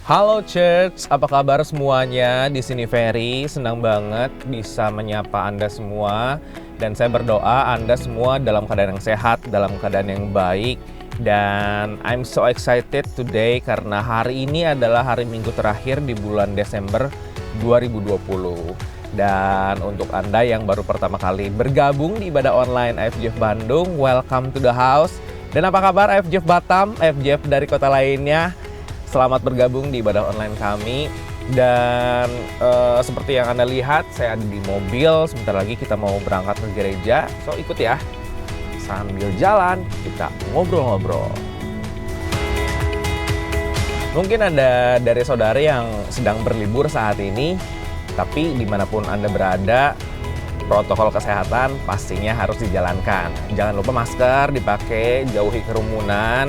Halo Church, apa kabar semuanya? Di sini Ferry, senang banget bisa menyapa Anda semua. Dan saya berdoa Anda semua dalam keadaan yang sehat, dalam keadaan yang baik. Dan I'm so excited today karena hari ini adalah hari Minggu terakhir di bulan Desember 2020. Dan untuk Anda yang baru pertama kali bergabung di ibadah online FGF Bandung, welcome to the house. Dan apa kabar FGF Batam, FGF dari kota lainnya? Selamat bergabung di ibadah online kami. Dan seperti yang Anda lihat, saya ada di mobil. Sebentar lagi kita mau berangkat ke gereja. So ikut ya. Sambil jalan, kita ngobrol-ngobrol. Mungkin ada dari saudari yang sedang berlibur saat ini, tapi dimanapun Anda berada, protokol kesehatan pastinya harus dijalankan. Jangan lupa masker dipakai, jauhi kerumunan.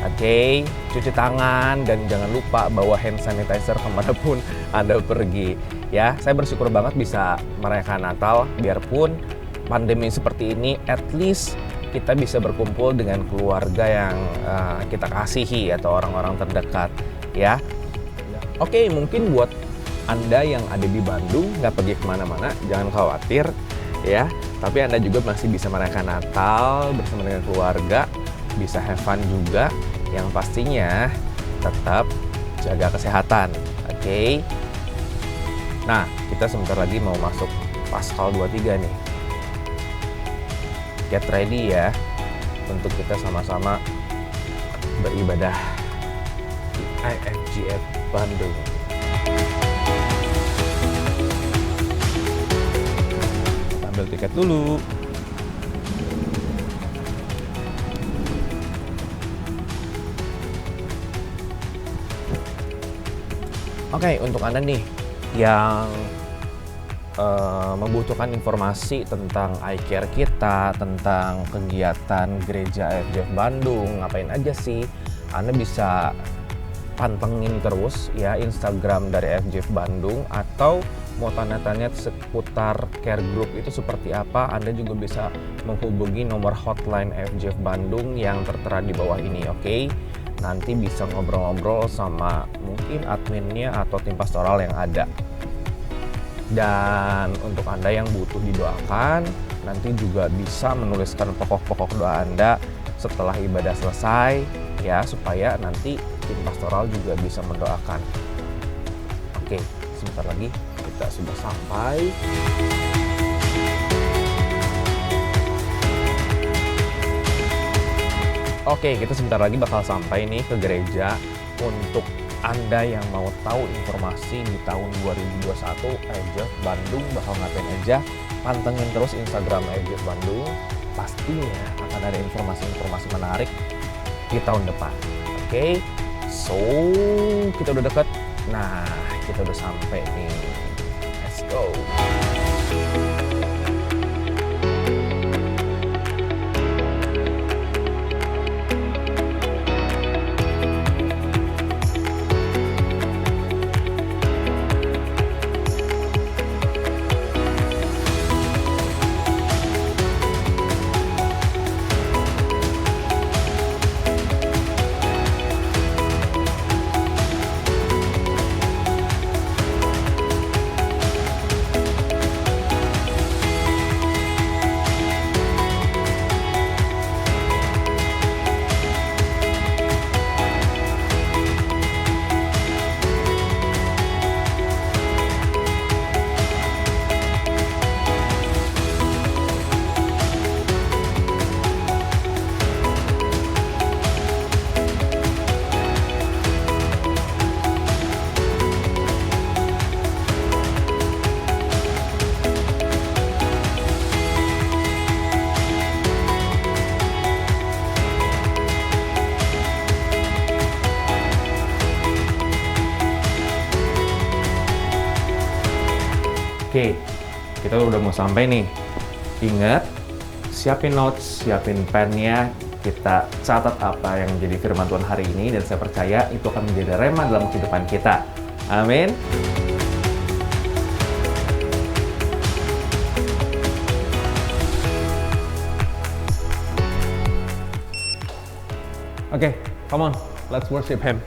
Oke, cuci tangan dan jangan lupa bawa hand sanitizer kemanapun Anda pergi. Ya, saya bersyukur banget bisa merayakan Natal, biarpun pandemi seperti ini, at least kita bisa berkumpul dengan keluarga yang kita kasihi atau orang-orang terdekat. Ya, oke, mungkin buat Anda yang ada di Bandung nggak pergi kemana-mana, jangan khawatir, ya. Tapi Anda juga masih bisa merayakan Natal bersama dengan keluarga. Bisa have fun juga, yang pastinya tetap jaga kesehatan, oke? Nah, kita sebentar lagi mau masuk Paskal 23 nih. Get ready ya, untuk kita sama-sama beribadah di IFGF Bandung. Ambil tiket dulu. Oke, untuk Anda nih yang membutuhkan informasi tentang iCare kita, tentang kegiatan gereja FGF Bandung, ngapain aja sih, Anda bisa pantengin terus ya Instagram dari FGF Bandung, atau mau tanya-tanya seputar care group itu seperti apa, Anda juga bisa menghubungi nomor hotline FGF Bandung yang tertera di bawah ini, oke? Nanti bisa ngobrol-ngobrol sama mungkin adminnya atau tim pastoral yang ada. Dan untuk Anda yang butuh didoakan, nanti juga bisa menuliskan pokok-pokok doa Anda setelah ibadah selesai, ya, supaya nanti tim pastoral juga bisa mendoakan. Oke, sebentar lagi kita sudah sampai. Oke, kita sebentar lagi bakal sampai nih ke gereja. Untuk Anda yang mau tahu informasi di tahun 2021, FGF Bandung bakal ngapain aja, pantengin terus Instagram FGF Bandung. Pastinya akan ada informasi-informasi menarik di tahun depan. Oke, so kita udah deket. Nah, kita udah sampai nih. Let's go. Oke, kita udah mau sampai nih. Ingat, siapin notes, siapin pennya, kita catat apa yang menjadi firman Tuhan hari ini, dan saya percaya itu akan menjadi rema dalam kehidupan kita. Amin. Oke, come on, let's worship Him.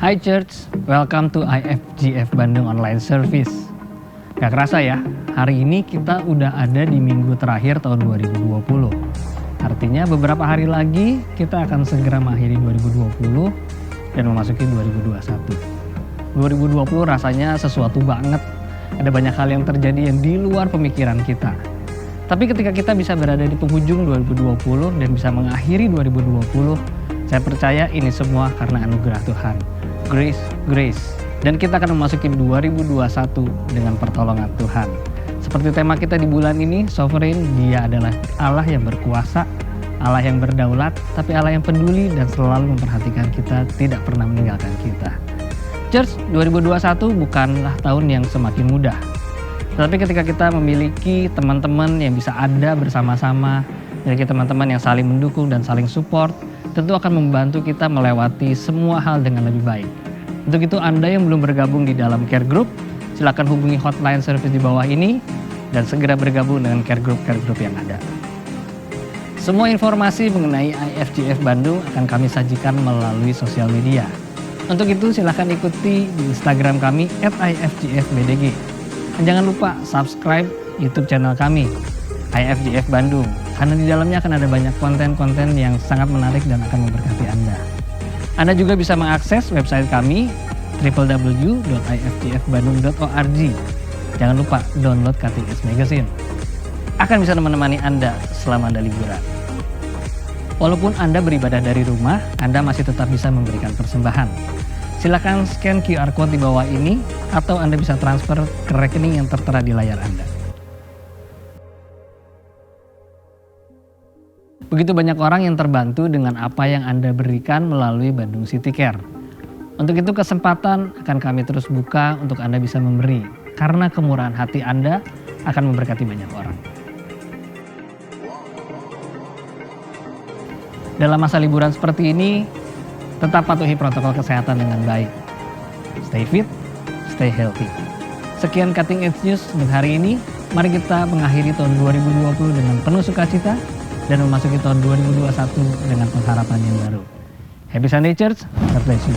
Hi Church, welcome to IFGF Bandung Online Service. Gak kerasa ya, hari ini kita udah ada di minggu terakhir tahun 2020. Artinya beberapa hari lagi kita akan segera mengakhiri 2020 dan memasuki 2021. 2020 rasanya sesuatu banget. Ada banyak hal yang terjadi yang di luar pemikiran kita. Tapi ketika kita bisa berada di penghujung 2020 dan bisa mengakhiri 2020, saya percaya ini semua karena anugerah Tuhan. Grace. Dan kita akan memasuki 2021 dengan pertolongan Tuhan. Seperti tema kita di bulan ini, Sovereign, Dia adalah Allah yang berkuasa, Allah yang berdaulat, tapi Allah yang peduli dan selalu memperhatikan kita, tidak pernah meninggalkan kita. Church, 2021 bukanlah tahun yang semakin mudah. Tetapi ketika kita memiliki teman-teman yang bisa ada bersama-sama, memiliki teman-teman yang saling mendukung dan saling support, tentu akan membantu kita melewati semua hal dengan lebih baik. Untuk itu Anda yang belum bergabung di dalam care group, silakan hubungi hotline service di bawah ini dan segera bergabung dengan care group yang ada. Semua informasi mengenai IFGF Bandung akan kami sajikan melalui sosial media. Untuk itu silakan ikuti di Instagram kami @IFGFBDG. Dan jangan lupa subscribe YouTube channel kami IFGF Bandung, karena di dalamnya akan ada banyak konten-konten yang sangat menarik dan akan memberkati Anda. Anda juga bisa mengakses website kami www.ifgfbandung.org. Jangan lupa download KTS Magazine. Akan bisa menemani Anda selama Anda liburan. Walaupun Anda beribadah dari rumah, Anda masih tetap bisa memberikan persembahan. Silakan scan QR code di bawah ini atau Anda bisa transfer ke rekening yang tertera di layar Anda. Begitu banyak orang yang terbantu dengan apa yang Anda berikan melalui Bandung City Care. Untuk itu kesempatan akan kami terus buka untuk Anda bisa memberi, karena kemurahan hati Anda akan memberkati banyak orang. Dalam masa liburan seperti ini, tetap patuhi protokol kesehatan dengan baik. Stay fit, stay healthy. Sekian Cutting Edge News untuk hari ini. Mari kita mengakhiri tahun 2020 dengan penuh sukacita dan memasuki tahun 2021 dengan pengharapan yang baru. Happy Sunday Church, God bless you.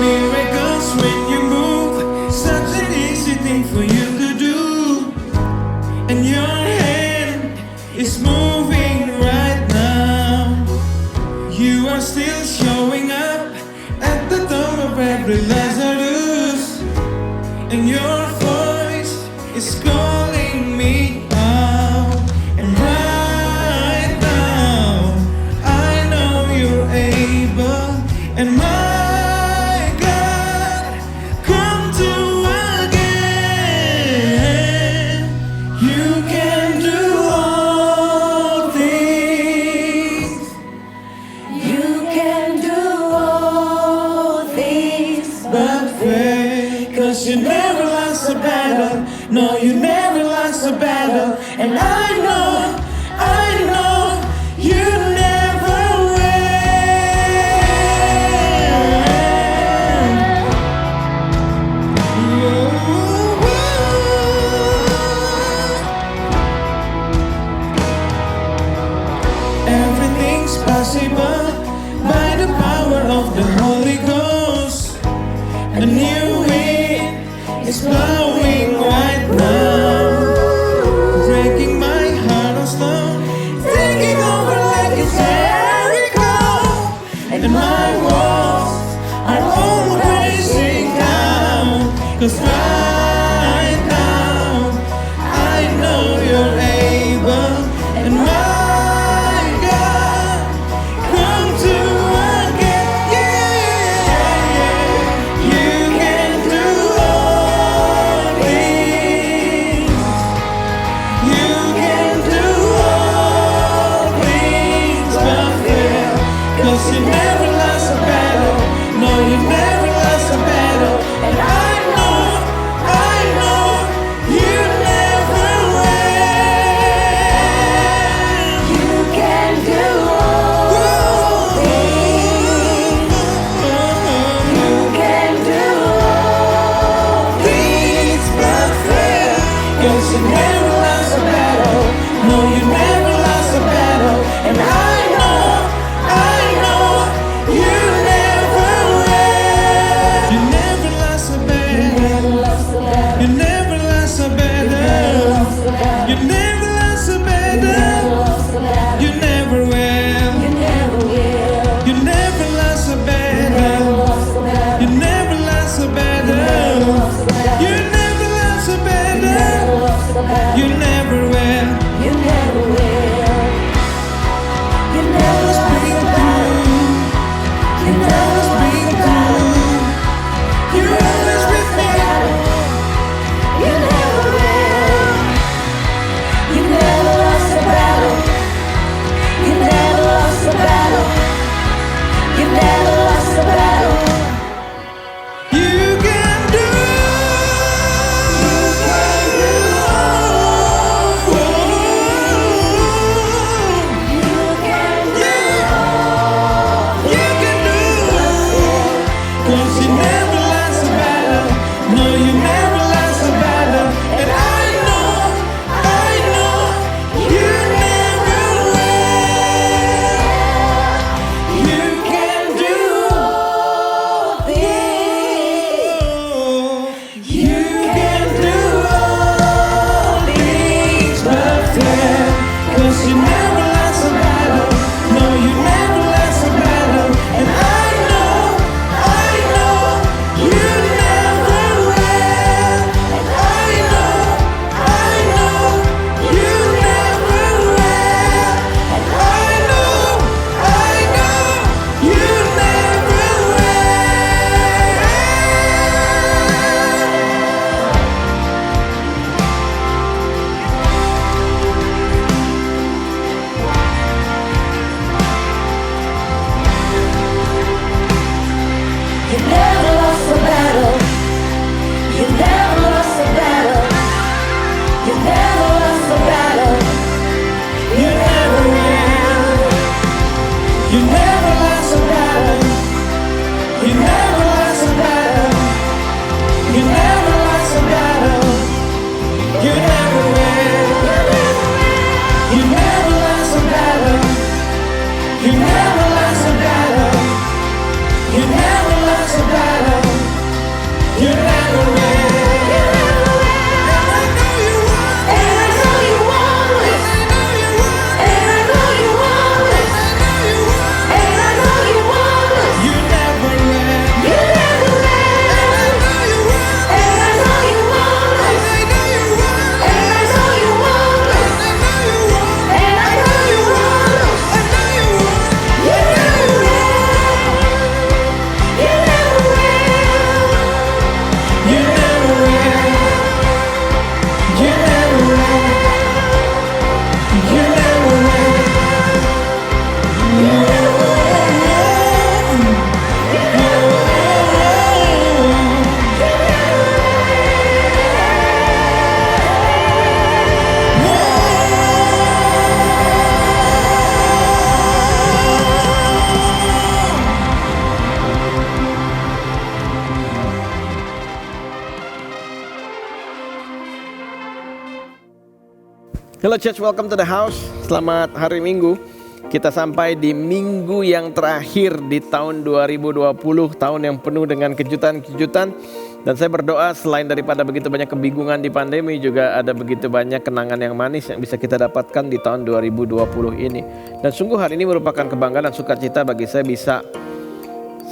Miracles when you move, such an easy thing for you to do. And your hand is moving right now. You are still showing up at the door of every Lazarus. And your voice is calling me out. And right now, I know you're able. And my cause you never lost a battle. No, you never lost a battle. And I know you never will. Everything's possible by the power of the Holy Ghost. A new wind is blowing right now, breaking my heart of stone. No, you never lost a battle. And I know you never will. You never lost a battle. You never lost a battle. You never lost a battle. You never will. You never lost a battle. You never lost a battle. You never lost a battle. You never will. You never will. You never been through. You never been through. You're always with me. You never will. You never lost a battle. You never lost a battle. You never lost a battle. You can do. You can do. You can do. You can do. 'Cause you never lost a battle. No, you never lost a battle. And I know you never will. You can do all things. You can do all things but fail. 'Cause you never lost a battle. No, you never lost a battle. And I know you never will. And I know you never will. And I know you never will. You never lost a battle. You never lost a battle. You never lost a battle. You never will. You never lost a battle. You never lost a battle. You never lost a battle. You never will. You never lost a battle. You never lost a battle. You never lost a battle. You never will. And I know you won't. And I know you won't. And I know you won't. And I know you won't. You never will. You never will. And I know you won't. And I know you won't. And I know you won't. And I know you won't. And I know you won't. You never will. You never will. You never will. You never will. You never will. You never Hello church, welcome to the house. Selamat hari Minggu. Kita sampai di minggu yang terakhir di tahun 2020, tahun yang penuh dengan kejutan-kejutan. Dan saya berdoa selain daripada begitu banyak kebingungan di pandemi, juga ada begitu banyak kenangan yang manis yang bisa kita dapatkan di tahun 2020 ini. Dan sungguh hari ini merupakan kebanggaan dan sukacita bagi saya bisa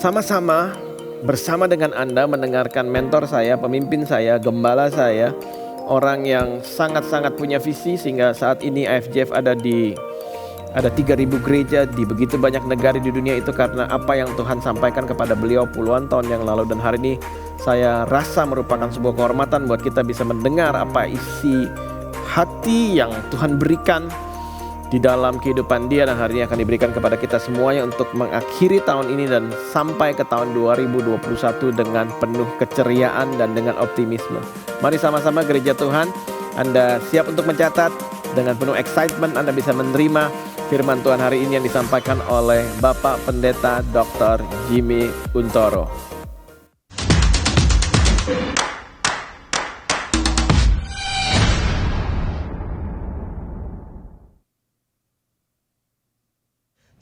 sama-sama bersama dengan Anda mendengarkan mentor saya, pemimpin saya, gembala saya, orang yang sangat-sangat punya visi sehingga saat ini IFGF ada 3.000 gereja di begitu banyak negara di dunia itu karena apa yang Tuhan sampaikan kepada beliau puluhan tahun yang lalu. Dan hari ini saya rasa merupakan sebuah kehormatan buat kita bisa mendengar apa isi hati yang Tuhan berikan di dalam kehidupan dia, dan hari ini akan diberikan kepada kita semuanya untuk mengakhiri tahun ini dan sampai ke tahun 2021 dengan penuh keceriaan dan dengan optimisme. Mari sama-sama gereja Tuhan, Anda siap untuk mencatat, dengan penuh excitement Anda bisa menerima firman Tuhan hari ini yang disampaikan oleh Bapak Pendeta Dr. Jimmy Untoro.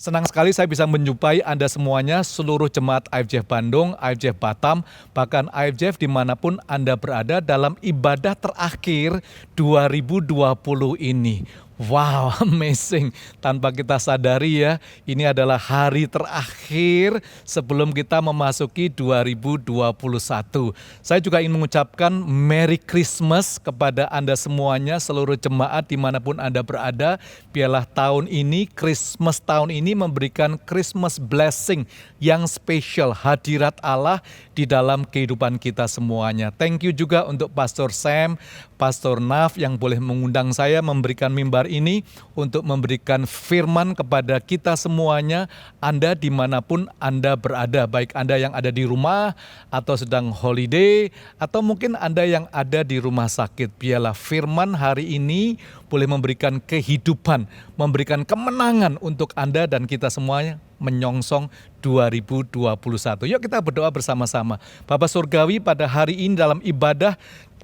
Senang sekali saya bisa menjumpai Anda semuanya, seluruh jemaat IFJF Bandung, IFJF Batam, bahkan IFJF dimanapun Anda berada dalam ibadah terakhir 2020 ini. Wow, amazing. Tanpa kita sadari ya, ini adalah hari terakhir sebelum kita memasuki 2021. Saya juga ingin mengucapkan Merry Christmas kepada Anda semuanya, seluruh jemaat dimanapun Anda berada. Biarlah tahun ini, Christmas tahun ini memberikan Christmas blessing yang spesial, hadirat Allah di dalam kehidupan kita semuanya. Thank you juga untuk Pastor Sam, Pastor Naf yang boleh mengundang saya memberikan mimbar ini untuk memberikan firman kepada kita semuanya, Anda dimanapun Anda berada, baik Anda yang ada di rumah atau sedang holiday atau mungkin Anda yang ada di rumah sakit. Biarlah firman hari ini boleh memberikan kehidupan, memberikan kemenangan untuk Anda dan kita semuanya menyongsong 2021. Yuk kita berdoa bersama-sama. Bapa Surgawi, pada hari ini dalam ibadah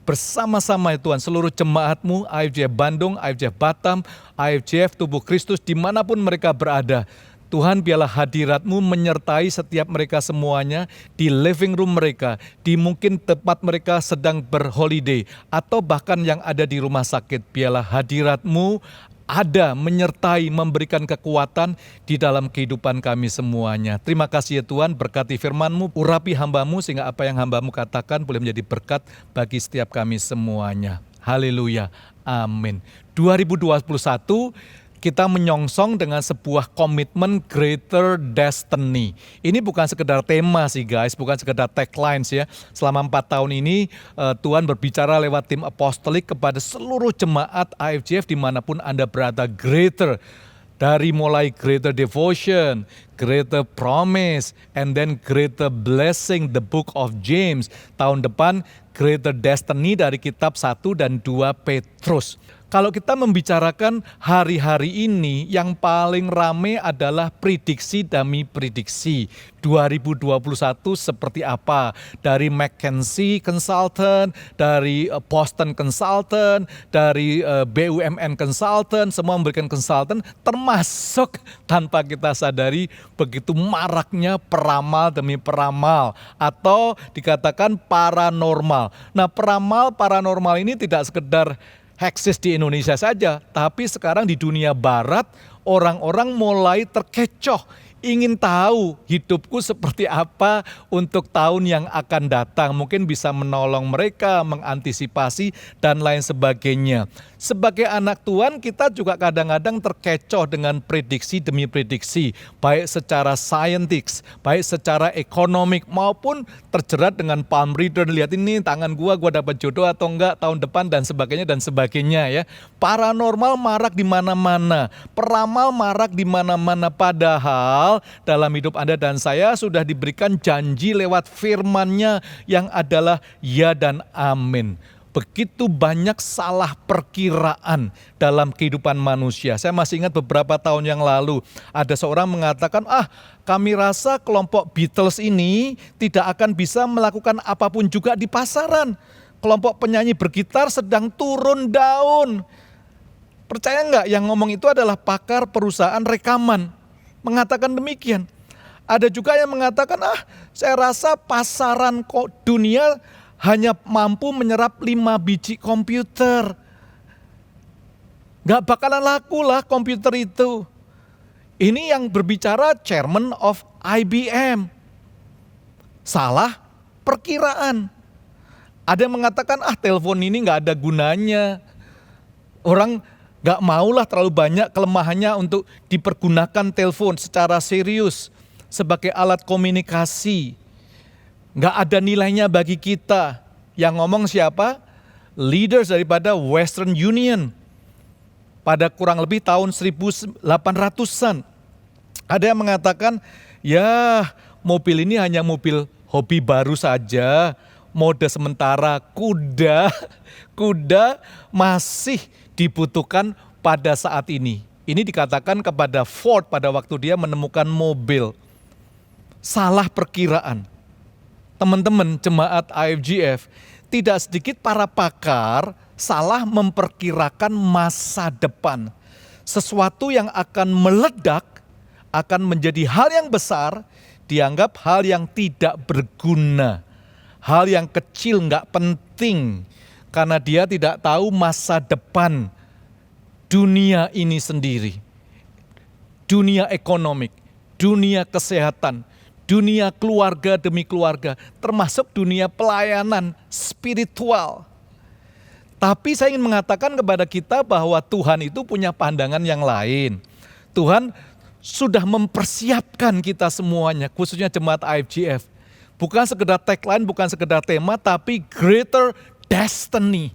bersama-sama ya Tuhan, seluruh jemaat-Mu, IFJF Bandung, IFJF Batam, IFJF Tubuh Kristus, dimanapun mereka berada. Tuhan, biarlah hadirat-Mu menyertai setiap mereka semuanya di living room mereka, di mungkin tempat mereka sedang berholiday, atau bahkan yang ada di rumah sakit. Biarlah hadirat-Mu ada, menyertai, memberikan kekuatan di dalam kehidupan kami semuanya. Terima kasih ya Tuhan, berkati firman-Mu, urapi hamba-Mu sehingga apa yang hamba-Mu katakan boleh menjadi berkat bagi setiap kami semuanya. Haleluya, amin. 2021 kita menyongsong dengan sebuah komitmen greater destiny. Ini bukan sekedar tema sih guys, bukan sekedar taglines ya. Selama 4 tahun ini Tuhan berbicara lewat tim apostolik kepada seluruh jemaat IFJF dimanapun Anda berada. Greater, dari mulai greater devotion, greater promise, and then greater blessing, the book of James. Tahun depan greater destiny dari kitab 1 dan 2 Petrus. Kalau kita membicarakan hari-hari ini, yang paling rame adalah prediksi demi prediksi. 2021 seperti apa? Dari McKinsey Consultant, dari Boston Consultant, dari BUMN Consultant, semua memberikan consultant, termasuk tanpa kita sadari begitu maraknya peramal demi peramal, atau dikatakan paranormal. Nah, peramal paranormal ini tidak sekedar eksis di Indonesia saja, tapi sekarang di dunia barat orang-orang mulai terkecoh, ingin tahu hidupku seperti apa untuk tahun yang akan datang. Mungkin bisa menolong mereka, mengantisipasi dan lain sebagainya. Sebagai anak Tuhan kita juga kadang-kadang terkecoh dengan prediksi demi prediksi, baik secara saintis, baik secara ekonomik maupun terjerat dengan palm reader, lihat ini tangan gua dapat jodoh atau enggak tahun depan dan sebagainya ya. Paranormal marak di mana-mana, peramal marak di mana-mana, padahal dalam hidup Anda dan saya sudah diberikan janji lewat firman-Nya yang adalah ya dan amin. Begitu banyak salah perkiraan dalam kehidupan manusia. Saya masih ingat beberapa tahun yang lalu ada seorang mengatakan, kami rasa kelompok Beatles ini tidak akan bisa melakukan apapun juga di pasaran. Kelompok penyanyi bergitar sedang turun daun. Percaya nggak, yang ngomong itu adalah pakar perusahaan rekaman. Mengatakan demikian. Ada juga yang mengatakan, saya rasa pasaran dunia hanya mampu menyerap 5 biji komputer. Gak bakalan laku lah komputer itu. Ini yang berbicara chairman of IBM. Salah perkiraan. Ada yang mengatakan, telepon ini gak ada gunanya. Orang gak maulah terlalu banyak kelemahannya untuk dipergunakan telepon secara serius sebagai alat komunikasi. Gak ada nilainya bagi kita. Yang ngomong siapa? Leaders daripada Western Union. Pada kurang lebih tahun 1800-an. Ada yang mengatakan, ya mobil ini hanya mobil hobi baru saja. Mode sementara, kuda masih dibutuhkan pada saat ini. Ini dikatakan kepada Ford pada waktu dia menemukan mobil. Salah perkiraan. Teman-teman jemaat IFJF, tidak sedikit para pakar salah memperkirakan masa depan. Sesuatu yang akan meledak akan menjadi hal yang besar, dianggap hal yang tidak berguna. Hal yang kecil, nggak penting. Karena dia tidak tahu masa depan dunia ini sendiri. Dunia ekonomik, dunia kesehatan, dunia keluarga demi keluarga, termasuk dunia pelayanan spiritual. Tapi saya ingin mengatakan kepada kita bahwa Tuhan itu punya pandangan yang lain. Tuhan sudah mempersiapkan kita semuanya, khususnya jemaat IFGF. Bukan sekedar tagline, bukan sekedar tema, tapi greater destiny.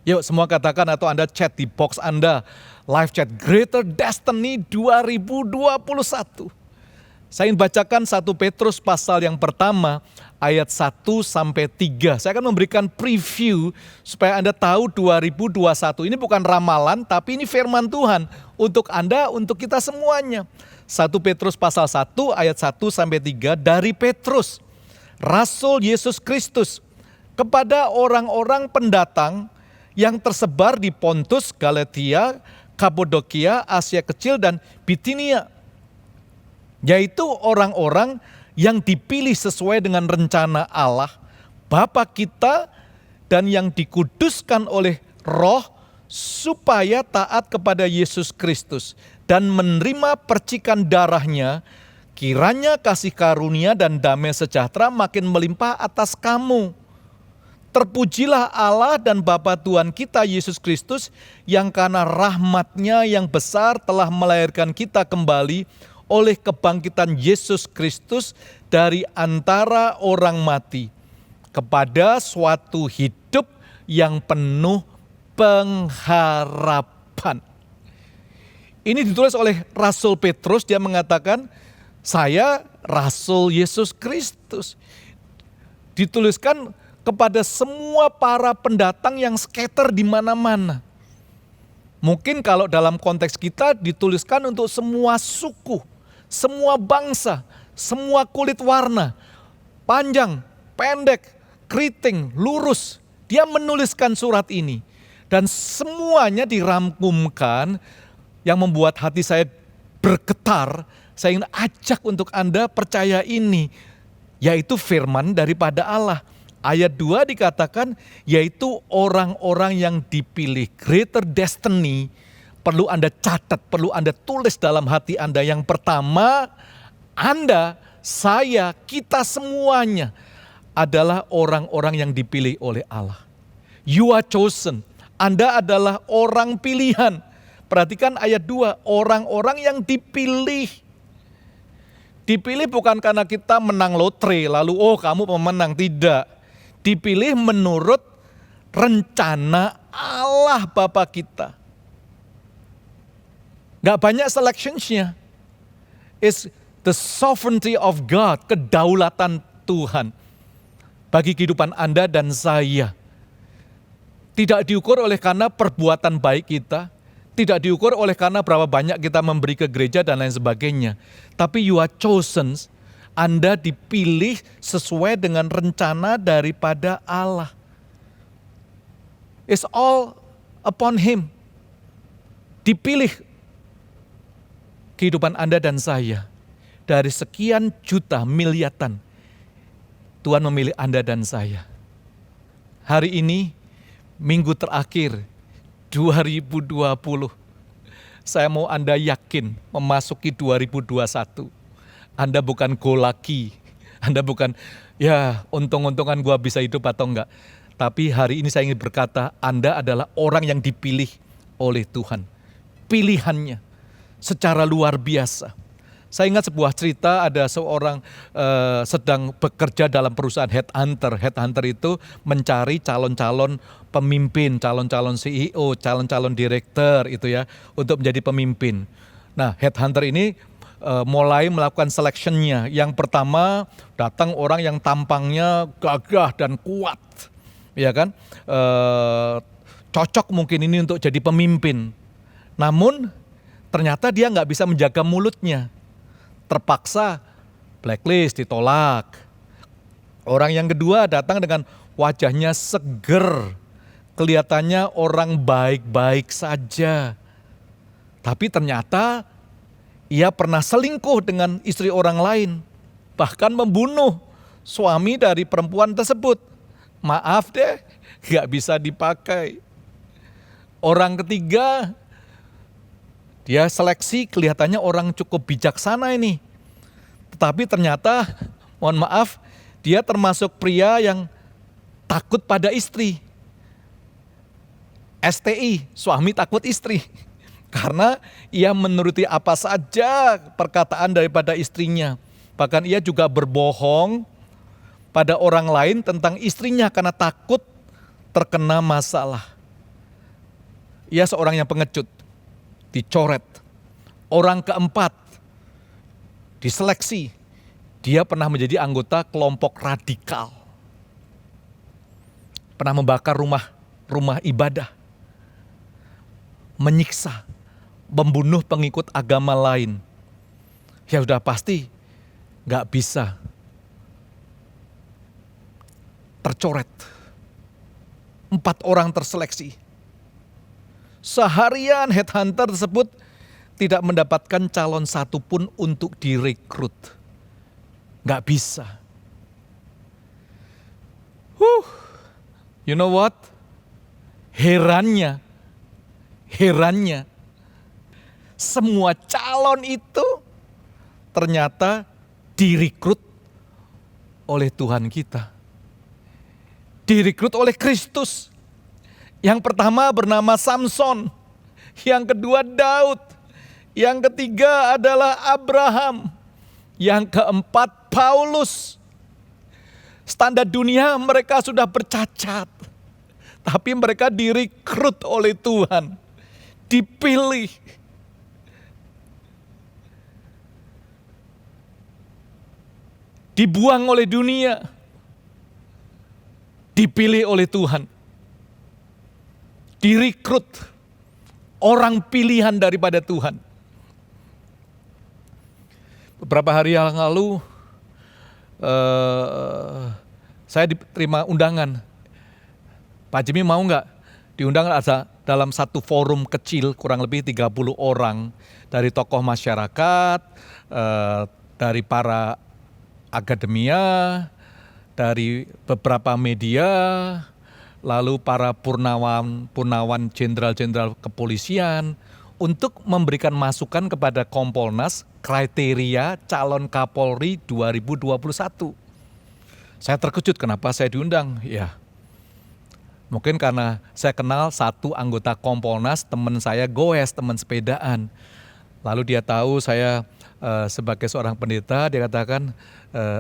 Yuk semua katakan atau Anda chat di box Anda, live chat, Greater Destiny 2021. Saya ingin bacakan 1 Petrus pasal yang pertama ayat 1 sampai 3. Saya akan memberikan preview supaya Anda tahu 2021 ini bukan ramalan tapi ini firman Tuhan untuk Anda, untuk kita semuanya. 1 Petrus pasal 1 ayat 1 sampai 3 dari Petrus, Rasul Yesus Kristus, kepada orang-orang pendatang yang tersebar di Pontus, Galatia, Kapadokia, Asia Kecil, dan Bitinia, yaitu orang-orang yang dipilih sesuai dengan rencana Allah, Bapa kita, dan yang dikuduskan oleh Roh supaya taat kepada Yesus Kristus dan menerima percikan darahnya. Kiranya kasih karunia dan damai sejahtera makin melimpah atas kamu. Terpujilah Allah dan Bapa Tuhan kita Yesus Kristus, yang karena rahmat-Nya yang besar telah melahirkan kita kembali oleh kebangkitan Yesus Kristus dari antara orang mati, kepada suatu hidup yang penuh pengharapan. Ini ditulis oleh Rasul Petrus, dia mengatakan, saya Rasul Yesus Kristus. Dituliskan kepada semua para pendatang yang scatter di mana-mana. Mungkin kalau dalam konteks kita dituliskan untuk semua suku, semua bangsa, semua kulit warna, panjang, pendek, keriting, lurus. Dia menuliskan surat ini. Dan semuanya dirangkumkan yang membuat hati saya bergetar. Saya ingin ajak untuk Anda percaya ini, yaitu firman daripada Allah. Ayat 2 dikatakan, yaitu orang-orang yang dipilih. Greater destiny perlu Anda catat, perlu Anda tulis dalam hati Anda. Yang pertama, Anda, saya, kita semuanya adalah orang-orang yang dipilih oleh Allah. You are chosen. Anda adalah orang pilihan. Perhatikan ayat 2, orang-orang yang dipilih. Dipilih bukan karena kita menang lotre, lalu oh kamu pemenang, tidak. Dipilih menurut rencana Allah Bapa kita. Gak banyak selectionsnya. It's the sovereignty of God, kedaulatan Tuhan bagi kehidupan Anda dan saya. Tidak diukur oleh karena perbuatan baik kita, tidak diukur oleh karena berapa banyak kita memberi ke gereja dan lain sebagainya. Tapi you are chosen. Anda dipilih sesuai dengan rencana daripada Allah. It's all upon Him. Dipilih kehidupan Anda dan saya. Dari sekian juta miliatan, Tuhan memilih Anda dan saya. Hari ini, minggu terakhir 2020, saya mau Anda yakin memasuki 2021. Anda bukan go lucky, Anda bukan ya untung-untungan gua bisa hidup atau enggak. Tapi hari ini saya ingin berkata, Anda adalah orang yang dipilih oleh Tuhan. Pilihannya secara luar biasa. Saya ingat sebuah cerita, ada seorang sedang bekerja dalam perusahaan headhunter. Headhunter itu mencari calon-calon pemimpin, calon-calon CEO, calon-calon direktur itu ya, untuk menjadi pemimpin. Nah, headhunter ini mulai melakukan selection-nya. Yang pertama datang orang yang tampangnya gagah dan kuat, ya kan? Cocok mungkin ini untuk jadi pemimpin. Namun ternyata dia nggak bisa menjaga mulutnya. Terpaksa blacklist, ditolak. Orang yang kedua datang dengan wajahnya seger, kelihatannya orang baik-baik saja. Tapi ternyata ia pernah selingkuh dengan istri orang lain, bahkan membunuh suami dari perempuan tersebut. Maaf deh, gak bisa dipakai. Orang ketiga, dia seleksi kelihatannya orang cukup bijaksana ini. Tetapi ternyata, mohon maaf, dia termasuk pria yang takut pada istri. STI, suami takut istri. Karena ia menuruti apa saja perkataan daripada istrinya. Bahkan ia juga berbohong pada orang lain tentang istrinya karena takut terkena masalah. Ia seorang yang pengecut, dicoret. Orang keempat, diseleksi. Dia pernah menjadi anggota kelompok radikal. Pernah membakar rumah ibadah. Menyiksa, membunuh pengikut agama lain. Ya sudah pasti gak bisa tercoret. 4 orang terseleksi. Seharian headhunter tersebut tidak mendapatkan calon satupun untuk direkrut. Gak bisa. You know what? Herannya, semua calon itu ternyata direkrut oleh Tuhan kita. Direkrut oleh Kristus. Yang pertama bernama Samson, yang kedua Daud, yang ketiga adalah Abraham, yang keempat Paulus. Standar dunia mereka sudah bercacat, tapi mereka direkrut oleh Tuhan, dipilih. Dibuang oleh dunia, dipilih oleh Tuhan. Direkrut, orang pilihan daripada Tuhan. Beberapa hari yang lalu, saya diterima undangan. Pak Jimmy mau nggak diundang ada dalam satu forum kecil, kurang lebih 30 orang, dari tokoh masyarakat, dari para akademia, dari beberapa media, lalu para purnawan jenderal-jenderal kepolisian, untuk memberikan masukan kepada Kompolnas kriteria calon Kapolri 2021. Saya terkejut kenapa saya diundang. Ya, mungkin karena saya kenal satu anggota Kompolnas, teman saya goes, teman sepedaan. Lalu dia tahu saya sebagai seorang pendeta, dia katakan,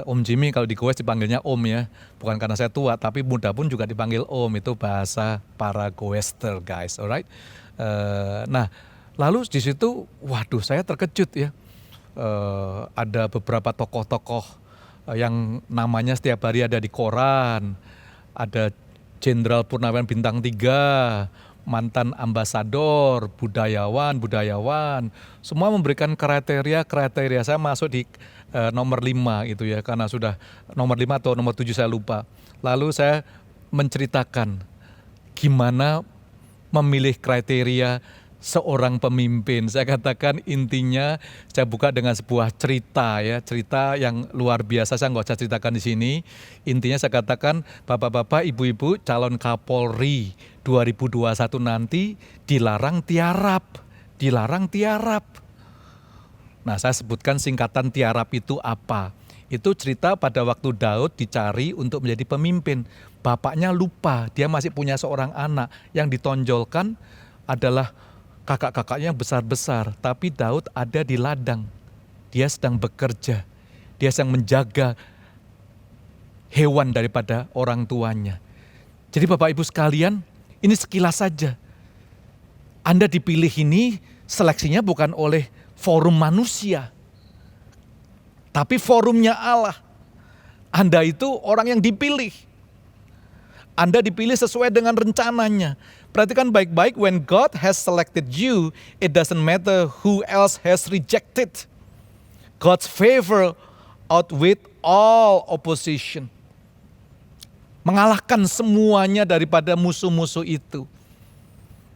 Om Jimmy kalau di goes dipanggilnya Om ya. Bukan karena saya tua, tapi muda pun juga dipanggil Om. Itu bahasa para goester guys, alright. Nah, lalu di situ, waduh saya terkejut ya. Ada beberapa tokoh-tokoh yang namanya setiap hari ada di koran. Ada Jenderal Purnawan Bintang 3, mantan ambasador, budayawan, semua memberikan kriteria. Saya masuk di nomor 5 itu ya, karena sudah nomor 5 atau nomor 7 saya lupa. Lalu saya menceritakan gimana memilih kriteria seorang pemimpin. Saya katakan intinya, saya buka dengan sebuah cerita ya, cerita yang luar biasa. Saya nggak usah ceritakan di sini. Intinya saya katakan, bapak-bapak, ibu-ibu, calon Kapolri 2021 nanti dilarang tiarap. Nah, saya sebutkan singkatan tiarap itu apa. Itu cerita pada waktu Daud dicari untuk menjadi pemimpin. Bapaknya lupa, dia masih punya seorang anak. Yang ditonjolkan adalah kakak-kakaknya yang besar-besar, tapi Daud ada di ladang. Dia sedang bekerja, dia sedang menjaga hewan daripada orang tuanya. Jadi Bapak Ibu sekalian, ini sekilas saja. Anda dipilih ini seleksinya bukan oleh forum manusia, tapi forumnya Allah. Anda itu orang yang dipilih. Anda dipilih sesuai dengan rencananya. Perhatikan baik-baik, when God has selected you, it doesn't matter who else has rejected. God's favor outweigh all opposition. Mengalahkan semuanya daripada musuh-musuh itu.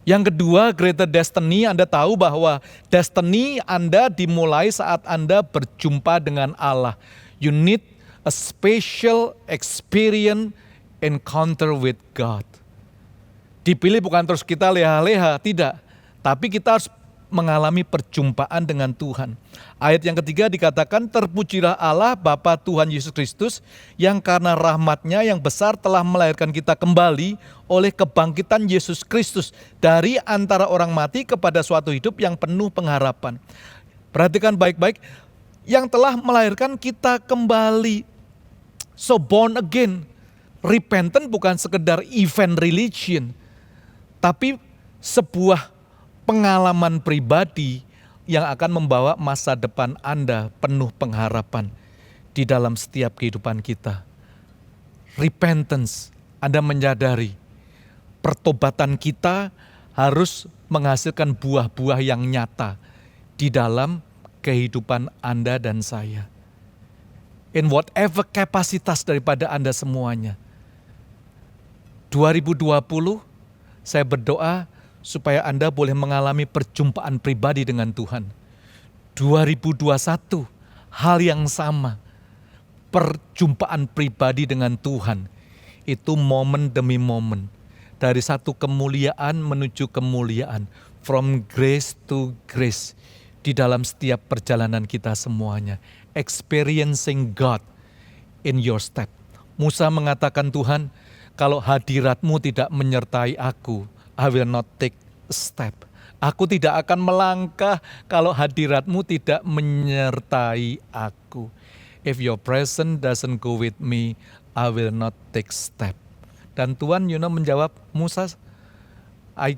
Yang kedua, greater destiny, Anda tahu bahwa destiny Anda dimulai saat Anda berjumpa dengan Allah. You need a special experience encounter with God. Dipilih bukan terus kita leha-leha, tidak. Tapi kita harus mengalami perjumpaan dengan Tuhan. Ayat yang ketiga dikatakan, terpujilah Allah Bapa Tuhan Yesus Kristus yang karena rahmat-Nya yang besar telah melahirkan kita kembali oleh kebangkitan Yesus Kristus dari antara orang mati kepada suatu hidup yang penuh pengharapan. Perhatikan baik-baik, yang telah melahirkan kita kembali. So born again, repentant bukan sekedar event religion, tapi sebuah pengalaman pribadi yang akan membawa masa depan Anda penuh pengharapan di dalam setiap kehidupan kita. Repentance, Anda menyadari pertobatan kita harus menghasilkan buah-buah yang nyata di dalam kehidupan Anda dan saya. In whatever kapasitas daripada Anda semuanya. 2020, saya berdoa supaya Anda boleh mengalami perjumpaan pribadi dengan Tuhan. 2021, hal yang sama. Perjumpaan pribadi dengan Tuhan. Itu momen demi momen. Dari satu kemuliaan menuju kemuliaan. From grace to grace. Di dalam setiap perjalanan kita semuanya. Experiencing God in your step. Musa mengatakan, Tuhan, kalau hadirat-Mu tidak menyertai aku, I will not take a step. Aku tidak akan melangkah kalau hadirat-Mu tidak menyertai aku. If your presence doesn't go with me, I will not take step. Dan Tuhan menjawab, Musa, I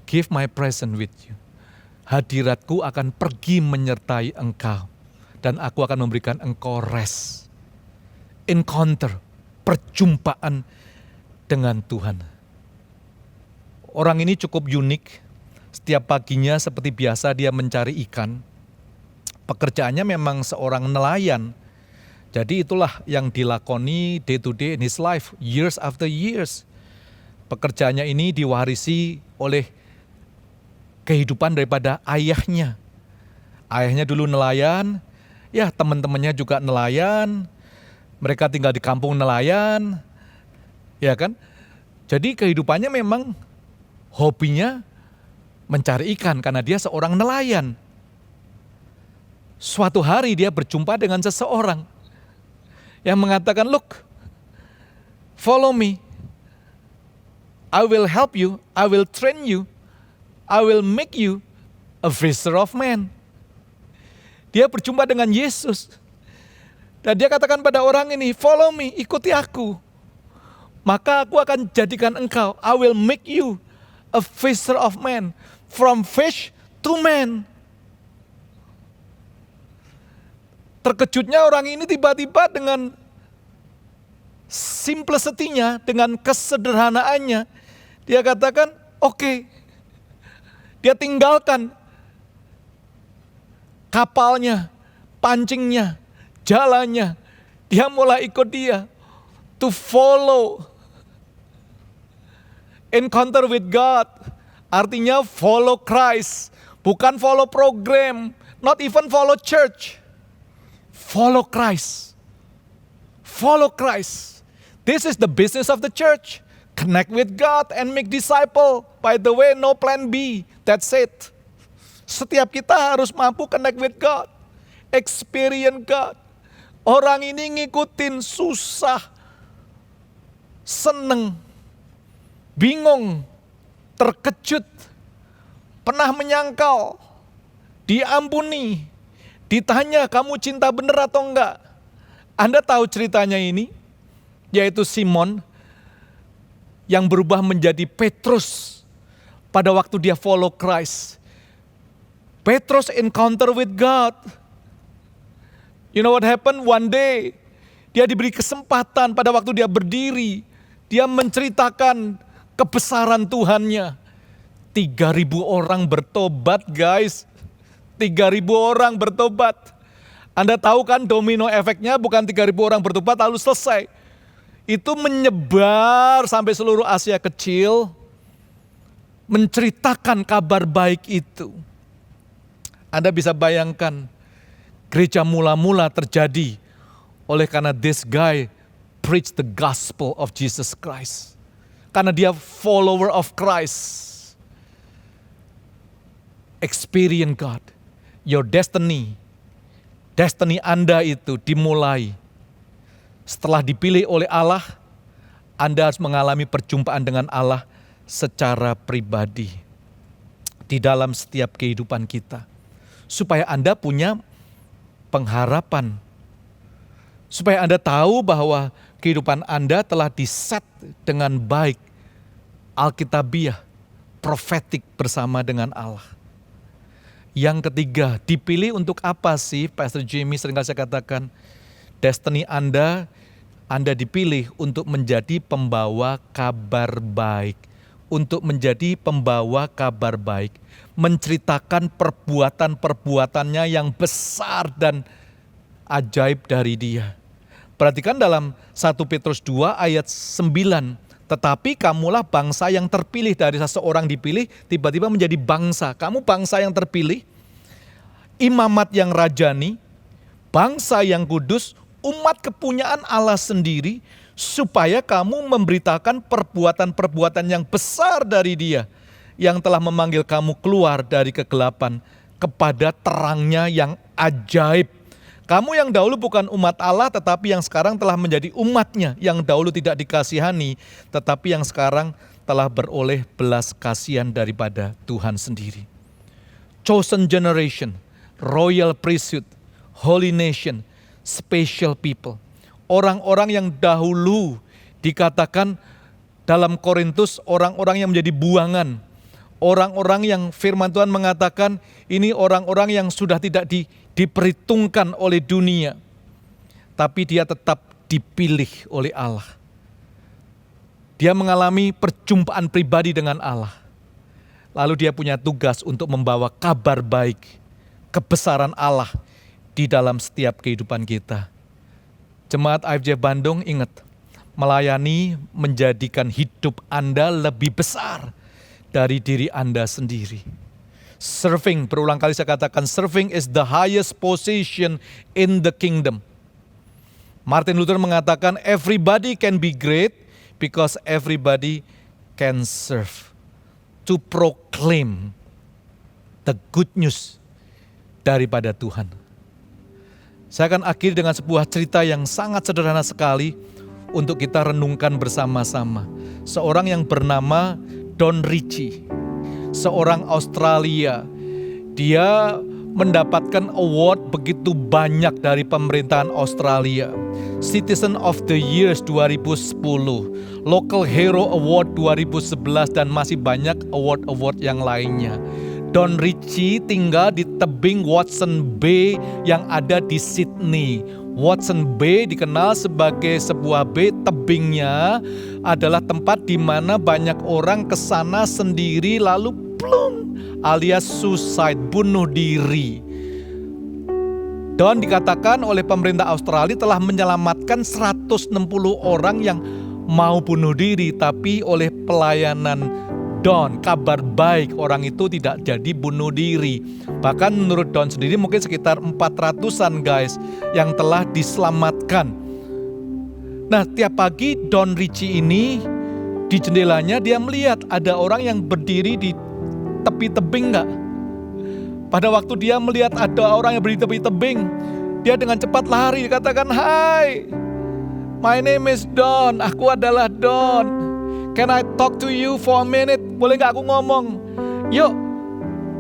give my presence with you. Hadiratku akan pergi menyertai engkau. Dan aku akan memberikan engkau rest. Encounter, perjumpaan dengan Tuhan. Orang ini cukup unik, setiap paginya seperti biasa dia mencari ikan. Pekerjaannya memang seorang nelayan. Jadi itulah yang dilakoni day to day in his life, years after years. Pekerjaannya ini diwarisi oleh kehidupan daripada ayahnya. Ayahnya dulu nelayan, ya teman-temannya juga nelayan. Mereka tinggal di kampung nelayan, ya kan? Jadi kehidupannya memang hobinya mencari ikan karena dia seorang nelayan. Suatu hari dia berjumpa dengan seseorang yang mengatakan, look, follow me. I will help you, I will train you, I will make you a fisher of men. Dia berjumpa dengan Yesus. Dan dia katakan pada orang ini, follow me, ikuti aku. Maka aku akan jadikan engkau, I will make you a fisher of men, from fish to man. Terkejutnya orang ini tiba-tiba dengan simplicity-nya, dengan kesederhanaannya, dia katakan, oke. Dia tinggalkan kapalnya, pancingnya, jalannya. Dia mulai ikut dia to follow. Encounter with God, artinya follow Christ, bukan follow program, not even follow church. Follow Christ. Follow Christ. This is the business of the church. Connect with God and make disciple. By the way, no plan B. That's it. Setiap kita harus mampu connect with God. Experience God. Orang ini ngikutin susah, seneng, bingung, terkejut, pernah menyangkal, diampuni, ditanya kamu cinta bener atau enggak. Anda tahu ceritanya ini, yaitu Simon yang berubah menjadi Petrus pada waktu dia follow Christ. Petrus encounter with God. You know what happened? One day, dia diberi kesempatan pada waktu dia berdiri, dia menceritakan kebesaran Tuhannya. 3.000 orang bertobat, guys. 3.000 orang bertobat. Anda tahu kan domino efeknya, bukan 3.000 orang bertobat lalu selesai. Itu menyebar sampai seluruh Asia kecil. menceritakan kabar baik itu. Anda bisa bayangkan gereja mula-mula terjadi oleh karena this guy preach the gospel of Jesus Christ. Karena dia follower of Christ. Experience God. Your destiny Anda itu dimulai setelah dipilih oleh Allah. Anda harus mengalami perjumpaan dengan Allah secara pribadi di dalam setiap kehidupan kita, supaya Anda punya pengharapan, supaya Anda tahu bahwa kehidupan Anda telah diset dengan baik, alkitabiah, profetik bersama dengan Allah. Yang ketiga, dipilih untuk apa sih? Pastor Jimmy seringkali saya katakan, destiny Anda dipilih untuk menjadi pembawa kabar baik. Untuk menjadi pembawa kabar baik. Menceritakan perbuatan-perbuatannya yang besar dan ajaib dari Dia. Perhatikan dalam 1 Petrus 2 ayat 9. Tetapi kamulah bangsa yang terpilih. Dari seseorang dipilih, tiba-tiba menjadi bangsa. Kamu bangsa yang terpilih, imamat yang rajani, bangsa yang kudus, umat kepunyaan Allah sendiri, supaya kamu memberitakan perbuatan-perbuatan yang besar dari Dia, yang telah memanggil kamu keluar dari kegelapan kepada terangnya yang ajaib. Kamu yang dahulu bukan umat Allah, tetapi yang sekarang telah menjadi umatnya, yang dahulu tidak dikasihani, tetapi yang sekarang telah beroleh belas kasihan daripada Tuhan sendiri. Chosen generation, royal priesthood, holy nation, special people. Orang-orang yang dahulu dikatakan dalam Korintus, orang-orang yang menjadi buangan. Orang-orang yang firman Tuhan mengatakan, ini orang-orang yang sudah tidak diperhitungkan oleh dunia. Tapi dia tetap dipilih oleh Allah. Dia mengalami perjumpaan pribadi dengan Allah. Lalu dia punya tugas untuk membawa kabar baik, kebesaran Allah di dalam setiap kehidupan kita. Jemaat IFJF Bandung, ingat, melayani menjadikan hidup Anda lebih besar dari diri Anda sendiri. Serving, berulang kali saya katakan, serving is the highest position in the kingdom. Martin Luther mengatakan, everybody can be great because everybody can serve. To proclaim the good news daripada Tuhan. Saya akan akhiri dengan sebuah cerita yang sangat sederhana sekali untuk kita renungkan bersama-sama. Seorang yang bernama Don Ritchie, seorang Australia. Dia mendapatkan award begitu banyak dari pemerintahan Australia. Citizen of the Year 2010, Local Hero Award 2011, dan masih banyak award-award yang lainnya. Don Ritchie tinggal di tebing Watson Bay yang ada di Sydney. Watson Bay dikenal sebagai sebuah bay, tebingnya adalah tempat di mana banyak orang ke sana sendiri lalu plung, alias suicide, bunuh diri. Don dikatakan oleh pemerintah Australia telah menyelamatkan 160 orang yang mau bunuh diri, tapi oleh pelayanan Don, kabar baik, orang itu tidak jadi bunuh diri. Bahkan menurut Don sendiri mungkin sekitar 400-an guys yang telah diselamatkan. Nah, tiap pagi Don Ritchie ini di jendelanya dia melihat ada orang yang berdiri di tepi tebing enggak. Pada waktu dia melihat ada orang yang berdiri di tepi tebing, dia dengan cepat lari, dikatakan, "Hai, my name is Don, aku adalah Don. Can I talk to you for a minute? Boleh gak aku ngomong? Yuk,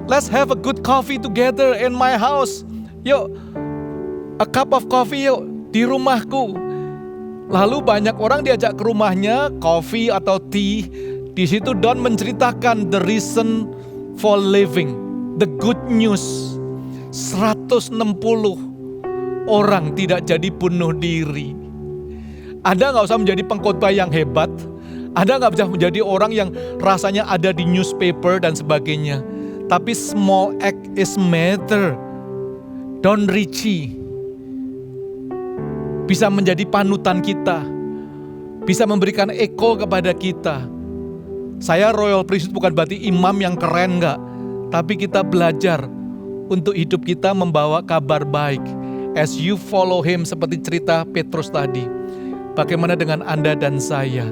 let's have a good coffee together in my house. Yuk, a cup of coffee yuk, di rumahku." Lalu banyak orang diajak ke rumahnya, coffee atau tea. Di situ Don menceritakan the reason for living, the good news. 160 orang tidak jadi bunuh diri. Anda gak usah menjadi pengkhotbah yang hebat. Anda gak bisa menjadi orang yang rasanya ada di newspaper dan sebagainya. Tapi small act is matter. Don Ritchie bisa menjadi panutan kita. Bisa memberikan echo kepada kita. Saya royal priesthood bukan berarti imam yang keren, enggak. Tapi kita belajar untuk hidup kita membawa kabar baik. As you follow him, seperti cerita Petrus tadi. Bagaimana dengan Anda dan saya?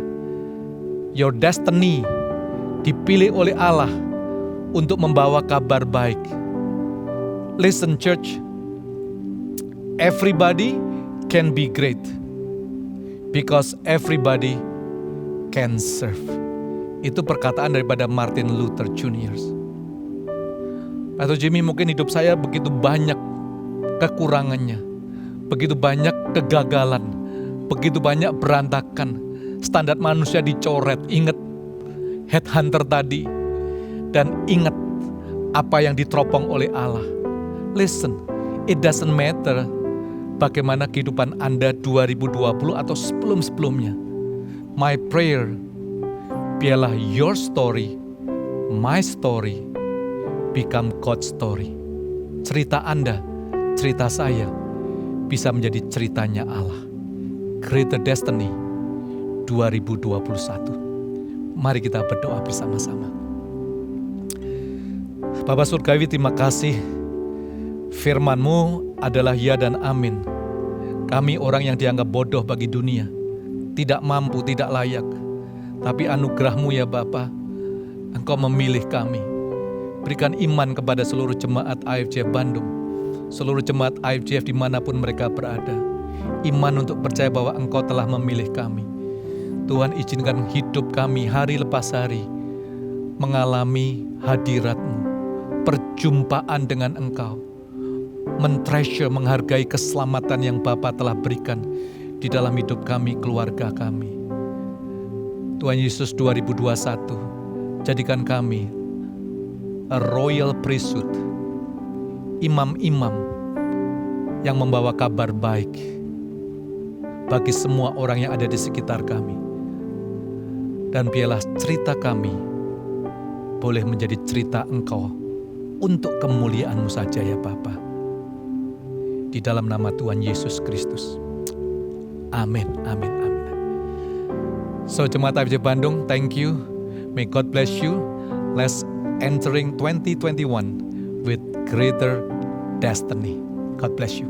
Your destiny dipilih oleh Allah untuk membawa kabar baik. Listen church, everybody can be great because everybody can serve. Itu perkataan daripada Martin Luther Jr. Pastor Jimmy, mungkin hidup saya begitu banyak kekurangannya, begitu banyak kegagalan, begitu banyak berantakan, standar manusia dicoret. Ingat headhunter tadi, dan ingat apa yang diteropong oleh Allah. Listen, it doesn't matter bagaimana kehidupan Anda 2020 atau sebelum-sebelumnya. My prayer, biarlah your story, my story, become God's story. Cerita Anda, cerita saya, bisa menjadi ceritanya Allah. Greater Destiny 2021. Mari kita berdoa bersama-sama. Bapa Surgawi, terima kasih. Firman-Mu adalah ya dan amin. Kami orang yang dianggap bodoh bagi dunia, tidak mampu, tidak layak. Tapi anugerah-Mu ya Bapa, Engkau memilih kami. Berikan iman kepada seluruh jemaat IFJF Bandung, seluruh jemaat IFJF dimanapun mereka berada. Iman untuk percaya bahwa Engkau telah memilih kami. Tuhan, izinkan hidup kami hari lepas hari mengalami hadirat-Mu, perjumpaan dengan Engkau, men-treasure, menghargai keselamatan yang Bapa telah berikan di dalam hidup kami, keluarga kami. Tuhan Yesus, 2021, jadikan kami a royal priesthood, imam-imam yang membawa kabar baik bagi semua orang yang ada di sekitar kami. Dan biarlah cerita kami boleh menjadi cerita Engkau untuk kemuliaan-Mu saja ya Bapa. Di dalam nama Tuhan Yesus Kristus. Amin, amin, amin. So Jemaat IFJF Bandung, thank you. May God bless you. Let's entering 2021 with greater destiny. God bless you.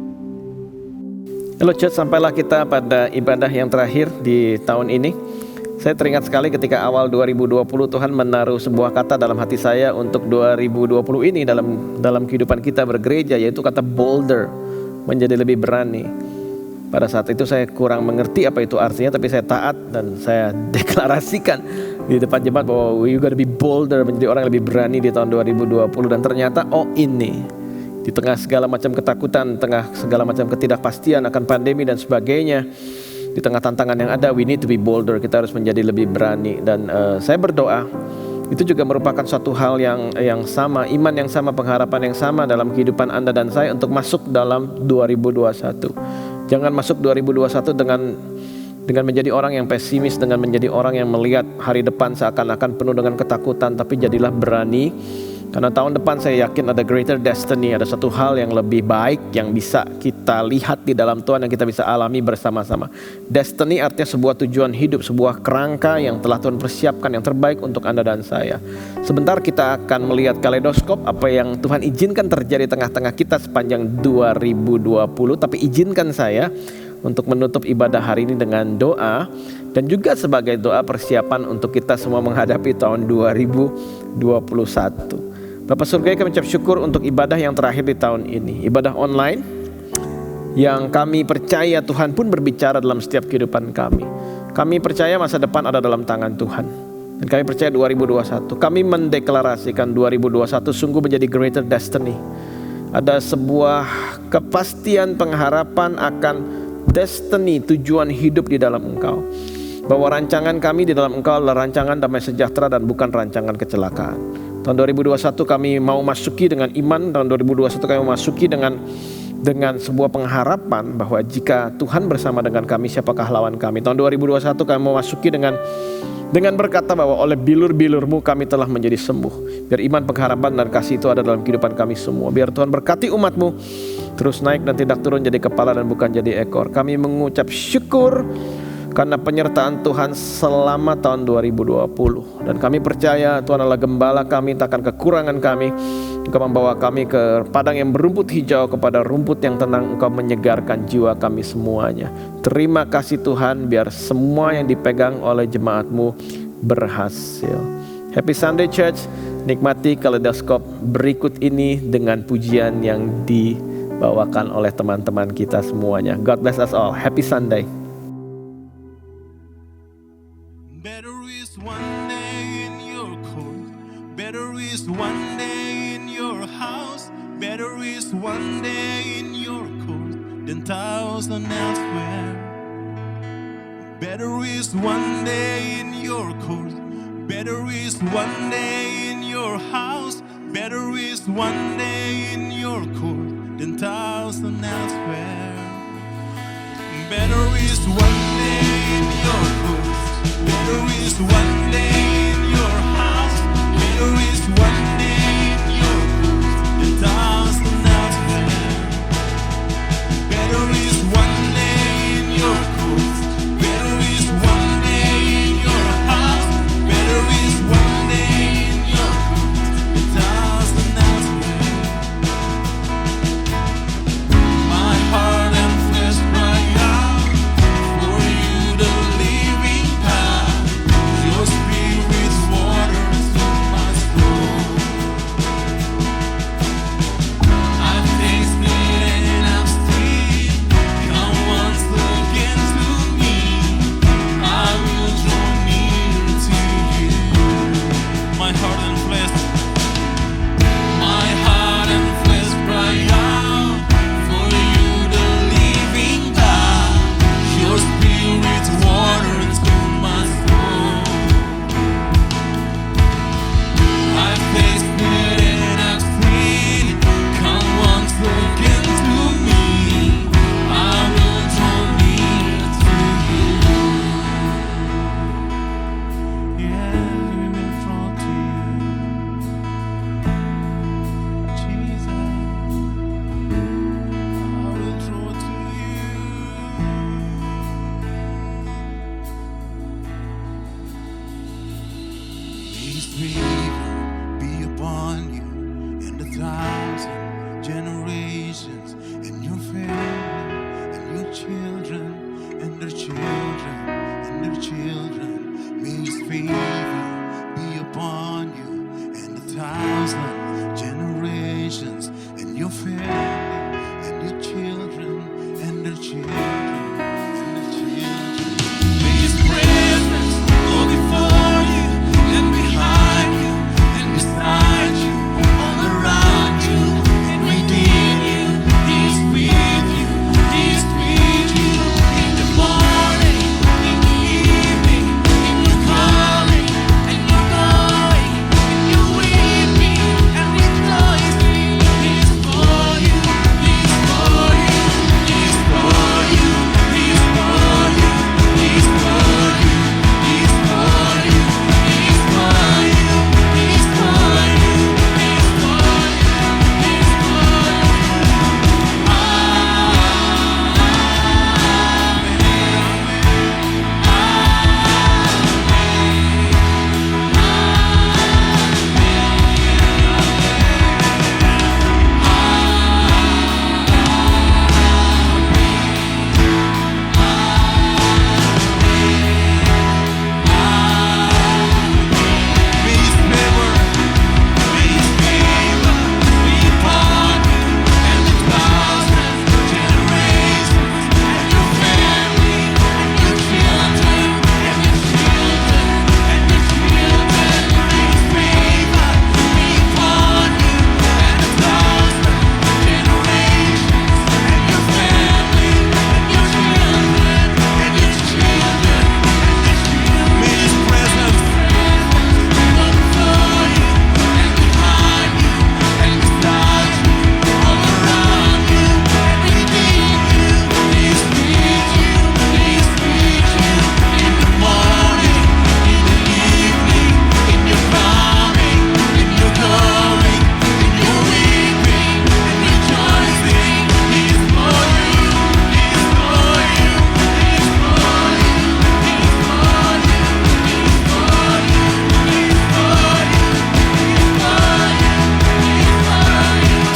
Halo church, sampailah kita pada ibadah yang terakhir di tahun ini. Saya teringat sekali ketika awal 2020 Tuhan menaruh sebuah kata dalam hati saya untuk 2020 ini dalam kehidupan kita bergereja, yaitu kata bolder, menjadi lebih berani. Pada saat itu saya kurang mengerti apa itu artinya, tapi saya taat dan saya deklarasikan di depan jemaat bahwa we gotta be bolder, menjadi orang yang lebih berani di tahun 2020. Dan ternyata ini di tengah segala macam ketakutan, tengah segala macam ketidakpastian akan pandemi dan sebagainya, di tengah tantangan yang ada, we need to be bolder. Kita harus menjadi lebih berani. Dan saya berdoa itu juga merupakan suatu hal yang sama, iman yang sama, pengharapan yang sama dalam kehidupan Anda dan saya untuk masuk dalam 2021. Jangan masuk 2021 dengan menjadi orang yang pesimis, dengan menjadi orang yang melihat hari depan seakan-akan penuh dengan ketakutan, tapi jadilah berani. Karena tahun depan saya yakin ada greater destiny, ada satu hal yang lebih baik yang bisa kita lihat di dalam Tuhan, yang kita bisa alami bersama-sama. Destiny artinya sebuah tujuan hidup, sebuah kerangka yang telah Tuhan persiapkan yang terbaik untuk Anda dan saya. Sebentar kita akan melihat kaleidoskop apa yang Tuhan izinkan terjadi tengah-tengah kita sepanjang 2020. Tapi izinkan saya untuk menutup ibadah hari ini dengan doa, dan juga sebagai doa persiapan untuk kita semua menghadapi tahun 2021. Bapak Surgawi, kami ucap syukur untuk ibadah yang terakhir di tahun ini, ibadah online yang kami percaya Tuhan pun berbicara dalam setiap kehidupan kami. Kami percaya masa depan ada dalam tangan Tuhan, dan kami percaya 2021, kami mendeklarasikan 2021 sungguh menjadi greater destiny. Ada sebuah kepastian pengharapan akan destiny, tujuan hidup di dalam Engkau, bahwa rancangan kami di dalam Engkau adalah rancangan damai sejahtera dan bukan rancangan kecelakaan. Tahun 2021 kami mau masuki dengan iman. Tahun 2021 kami mau masuki dengan sebuah pengharapan bahwa jika Tuhan bersama dengan kami, siapakah lawan kami. Tahun 2021 kami mau masuki dengan berkata bahwa oleh bilur-bilur-Mu kami telah menjadi sembuh. Biar iman, pengharapan, dan kasih itu ada dalam kehidupan kami semua. Biar Tuhan berkati umat-Mu terus naik dan tidak turun, jadi kepala dan bukan jadi ekor. Kami mengucap syukur karena penyertaan Tuhan selama tahun 2020. Dan kami percaya Tuhan adalah gembala kami, takkan kekurangan kami. Engkau membawa kami ke padang yang berumput hijau, kepada rumput yang tenang. Engkau menyegarkan jiwa kami semuanya. Terima kasih Tuhan, biar semua yang dipegang oleh jemaat-Mu berhasil. Happy Sunday Church. Nikmati kaleidoskop berikut ini dengan pujian yang dibawakan oleh teman-teman kita semuanya. God bless us all. Happy Sunday. Better is one day in your court. Better is one day in your house. Better is one day in your court than thousand elsewhere. Better is one day in your court. Better is one day in your house. Better is one day in your court than thousand elsewhere. Better is one day in your court. Better is one day in your house. Better is one day in your court than thousand elsewhere. Better is one day in your court. Better is one day in your house. Better is one day in your court than thousand elsewhere. My heart and flesh cry out for you, the living God. Your spirit's water into my soul. I've tasted and I've seen. Come once again to me. I will draw near to you. My heart and flesh. My heart and flesh cry out for you, the living God. Your spirit's water into my soul. I've tasted and I've seen. Come once again to me. I will draw near to you. Yeah, we will draw to you, Jesus. I will draw to you. His favor be upon you and 1,000 generations, and your family, and your children, and their children, and their children. May His favor be upon you and 1,000 generations, and your family, and your children, and their children, and their children. May His presence go before you and behind you and beside you, all around you and within you. He is with you. He is with you in the morning, in the evening, in your coming and your going, in your weeping and rejoicing. He is for you. He is for you. He is for you.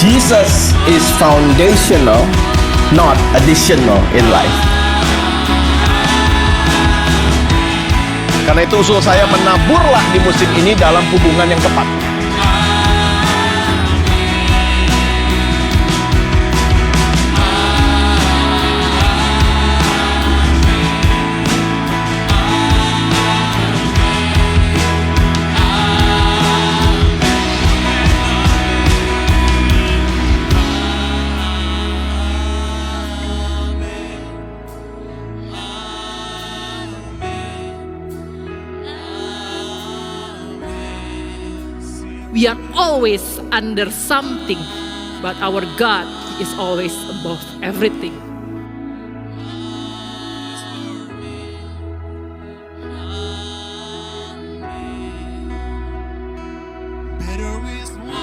Jesus is foundational, not additional in life. Karena itu usul saya menaburlah di musim ini dalam hubungan yang tepat. We are always under something, but our God is always above everything. Better is one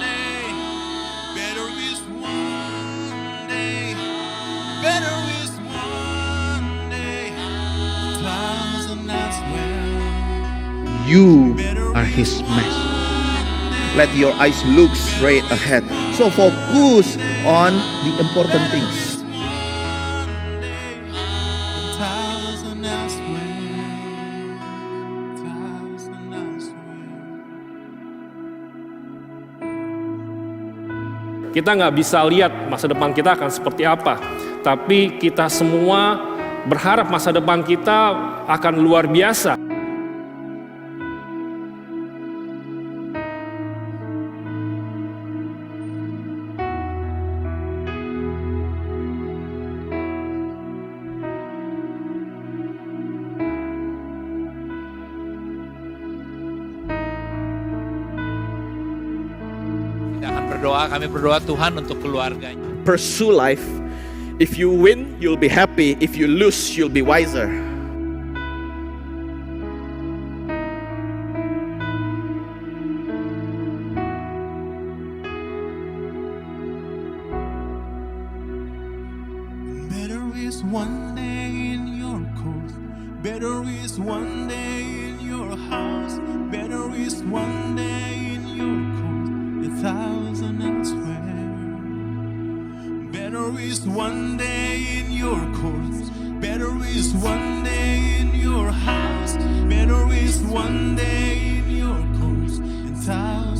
day, better is one day, better is one day, 1,000 elsewhere. You are his mesh. Let your eyes look straight ahead. So focus on the important things. 1,000 elsewhere, 1,000 elsewhere. Kita nggak bisa lihat masa depan kita akan seperti apa, tapi kita semua berharap masa depan kita akan luar biasa. Kami berdoa Tuhan untuk keluarganya. Pursue life. If you win, you'll be happy. If you lose, you'll be wiser. Better is one day in your course. Better is one day in your house. Better is one day in your course. 1,000 elsewhere. Better is one day in your course. Better is one day in your house. Better is one day in your course. 1,000